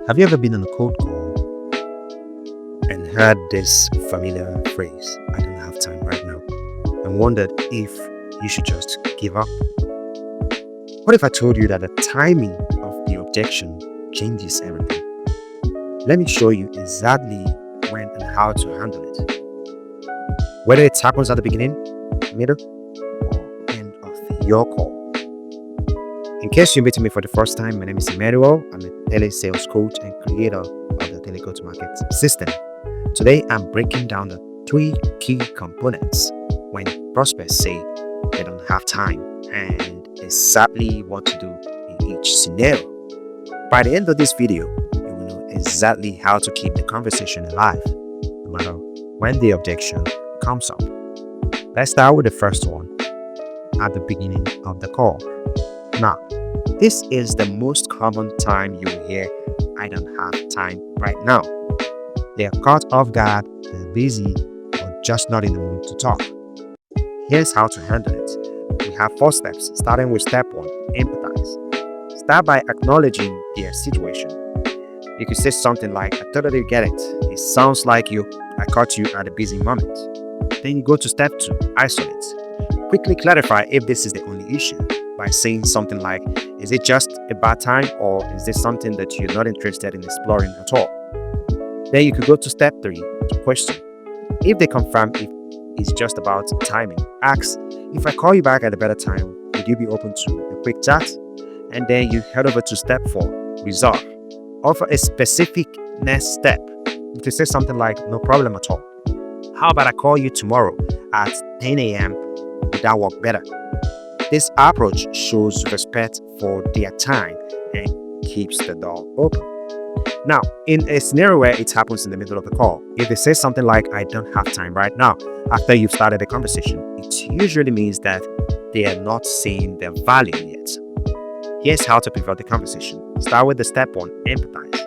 Have you ever been on a cold call and heard this familiar phrase, "I don't have time right now," and wondered if you should just give up? What if I told you that the timing of the objection changes everything? Let me show you exactly when and how to handle it. Whether it happens at the beginning, middle, or end of your call. In case you're meeting me for the first time, my name is Emmanuel. I'm a Telesales coach and creator of the Tele-Go-To-Market system. Today, I'm breaking down the 3 key components when prospects say they don't have time and exactly what to do in each scenario. By the end of this video, you will know exactly how to keep the conversation alive, no matter when the objection comes up. Let's start with the first one at the beginning of the call. Now, this is the most common time you will hear, "I don't have time right now." They are caught off guard, they're busy, or just not in the mood to talk. Here's how to handle it. We have 4 steps, starting with step 1, empathize. Start by acknowledging their situation. You could say something like, "I totally get it. It sounds like I caught you at a busy moment." Then you go to step 2, isolate. Quickly clarify if this is the only issue by saying something like, "Is it just a bad time, or is this something that you're not interested in exploring at all?" Then you could go to step 3, to question. If they confirm if it's just about timing, ask, "If I call you back at a better time, would you be open to a quick chat?" And then you head over to step 4, resolve. Offer a specific next step. You could say something like, "No problem at all. How about I call you tomorrow at 10 a.m. Would that work better?" This approach shows respect for their time and keeps the door open. Now, in a scenario where it happens in the middle of the call, if they say something like, "I don't have time right now," after you've started the conversation, it usually means that they are not seeing their value yet. Here's how to pivot the conversation. Start with the step 1, empathize.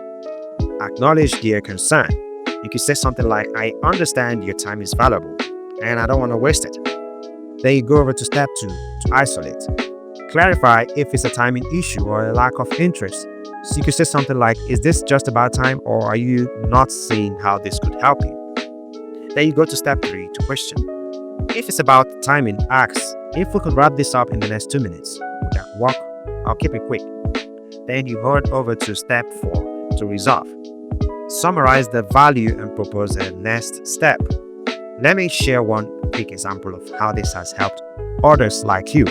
Acknowledge their concern. You could say something like, "I understand your time is valuable and I don't want to waste it." Then you go over to step 2, to isolate. Clarify if it's a timing issue or a lack of interest. So you could say something like, "Is this just about time, or are you not seeing how this could help you?" Then you go to step 3, to question. If it's about timing, ask, "If we could wrap this up in the next 2 minutes, would that work? I'll keep it quick." Then you head over to step 4, to resolve. Summarize the value and propose a next step. Let me share one quick example of how this has helped others like you.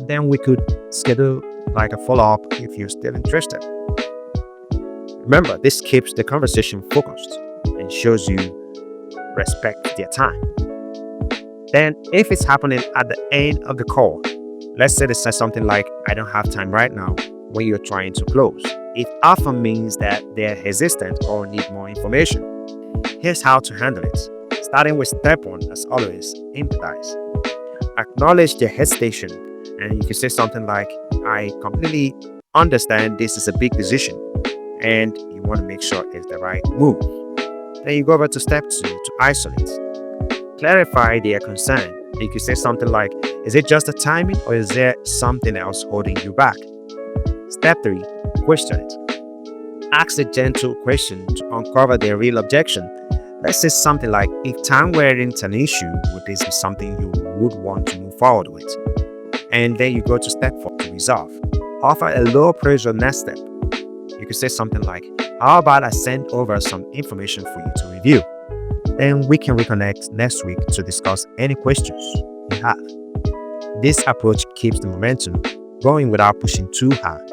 Then we could schedule like a follow-up if you're still interested. Remember, this keeps the conversation focused and shows you respect their time. Then, if it's happening at the end of the call, let's say they say something like, "I don't have time right now," when you're trying to close. It often means that they're hesitant or need more information. Here's how to handle it. Starting with step 1, as always, empathize. Acknowledge their hesitation, and you can say something like, "I completely understand this is a big decision, and you want to make sure it's the right move." Then you go over to step 2, to isolate. Clarify their concern. You can say something like, "Is it just the timing, or is there something else holding you back?" Step 3, question it. Ask a gentle question to uncover their real objection. Let's say something like, "If time weren't an issue, would this be something you would want to move forward with?" And then you go to step 4, to resolve. Offer a low pressure next step. You could say something like, "How about I send over some information for you to review? Then we can reconnect next week to discuss any questions you have." This approach keeps the momentum going without pushing too hard.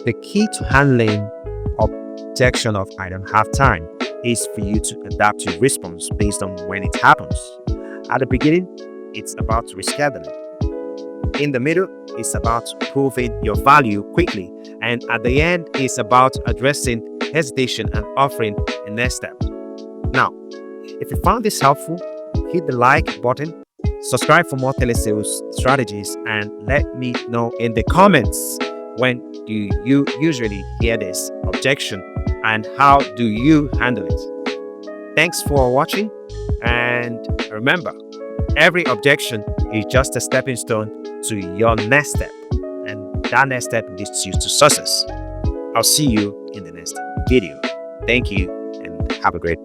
The key to handling objection of "I don't have time" is for you to adapt your response based on when it happens. At the beginning, it's about rescheduling. In the middle, it's about proving your value quickly. And at the end, it's about addressing hesitation and offering a next step. Now, if you found this helpful, hit the like button, subscribe for more telesales strategies, and let me know in the comments, when do you usually hear this objection and how do you handle it? Thanks for watching, and remember, every objection is just a stepping stone to your next step, and that next step leads you to success. I'll see you in the next next video. Thank you and have a great